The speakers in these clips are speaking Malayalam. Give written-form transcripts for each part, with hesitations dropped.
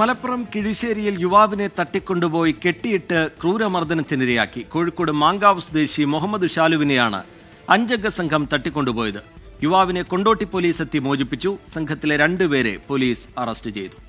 മലപ്പുറം കിഴിശ്ശേരിയിൽ യുവാവിനെ തട്ടിക്കൊണ്ടുപോയി കെട്ടിയിട്ട് ക്രൂരമർദ്ദനത്തിനിരയാക്കി. കോഴിക്കോട് മാങ്കാവ് സ്വദേശി മുഹമ്മദ് ഷാലുവിനെയാണ് 5-അംഗ സംഘം തട്ടിക്കൊണ്ടുപോയത്. യുവാവിനെ കൊണ്ടോട്ടി പോലീസ് എത്തി മോചിപ്പിച്ചു. സംഘത്തിലെ 2 പേരെ പോലീസ് അറസ്റ്റ് ചെയ്തു.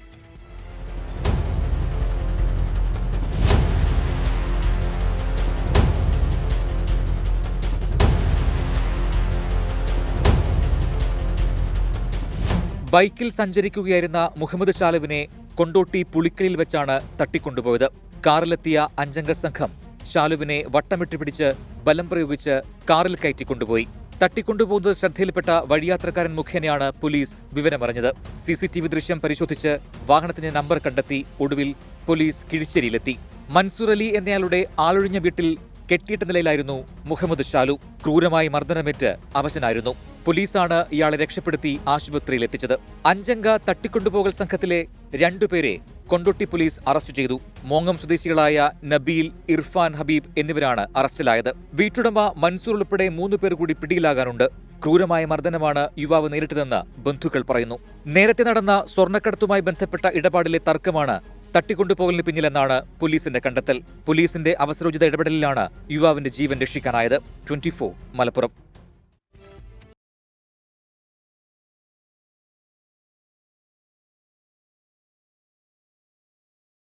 ബൈക്കിൽ സഞ്ചരിക്കുകയായിരുന്ന മുഹമ്മദ് ഷാലുവിനെ കൊണ്ടോട്ടി പുളിക്കലിൽ വെച്ചാണ് തട്ടിക്കൊണ്ടുപോയത്. കാറിലെത്തിയ 5-അംഗ സംഘം ഷാലുവിനെ വട്ടമിട്ട് പിടിച്ച് ബലം പ്രയോഗിച്ച് കാറിൽ കയറ്റിക്കൊണ്ടുപോയി. തട്ടിക്കൊണ്ടുപോകുന്നത് ശ്രദ്ധയിൽപ്പെട്ട വഴിയാത്രക്കാരൻ മുഖേനയാണ് പോലീസ് വിവരമറിഞ്ഞത്. CCTV ദൃശ്യം പരിശോധിച്ച് വാഹനത്തിന്റെ നമ്പർ കണ്ടെത്തി. ഒടുവിൽ പോലീസ് കിഴിശ്ശേരിയിലെത്തി. മൻസൂർ അലി എന്നയാളുടെ ആളൊഴിഞ്ഞ വീട്ടിൽ കെട്ടിയിട്ട നിലയിലായിരുന്നു മുഹമ്മദ് ഷാലു. ക്രൂരമായി മർദ്ദനമേറ്റ് അവശനായിരുന്നു. പോലീസാണ് ഇയാളെ രക്ഷപ്പെടുത്തി ആശുപത്രിയിൽ എത്തിച്ചത്. 5-അംഗ തട്ടിക്കൊണ്ടുപോകൽ സംഘത്തിലെ 2 പേരെ കൊണ്ടോട്ടി പോലീസ് അറസ്റ്റ് ചെയ്തു. മോങ്ങം സ്വദേശികളായ നബീൽ, ഇർഫാൻ, ഹബീബ് എന്നിവരാണ് അറസ്റ്റിലായത്. വീട്ടുടമ മൻസൂർ ഉൾപ്പെടെ 3 പേർ കൂടി പിടിയിലാകാനുണ്ട്. ക്രൂരമായ മർദ്ദനമാണ് യുവാവ് നേരിട്ടതെന്ന് ബന്ധുക്കൾ പറയുന്നു. നേരത്തെ നടന്ന സ്വർണ്ണക്കടത്തുമായി ബന്ധപ്പെട്ട ഇടപാടിലെ തർക്കമാണ് തട്ടിക്കൊണ്ടുപോകലിന് പിന്നിലെന്നാണ് പോലീസിന്റെ കണ്ടെത്തൽ. പോലീസിന്റെ അവസരോചിത ഇടപെടലിലാണ് യുവാവിന്റെ ജീവൻ രക്ഷിക്കാനായത്. 24 മലപ്പുറം.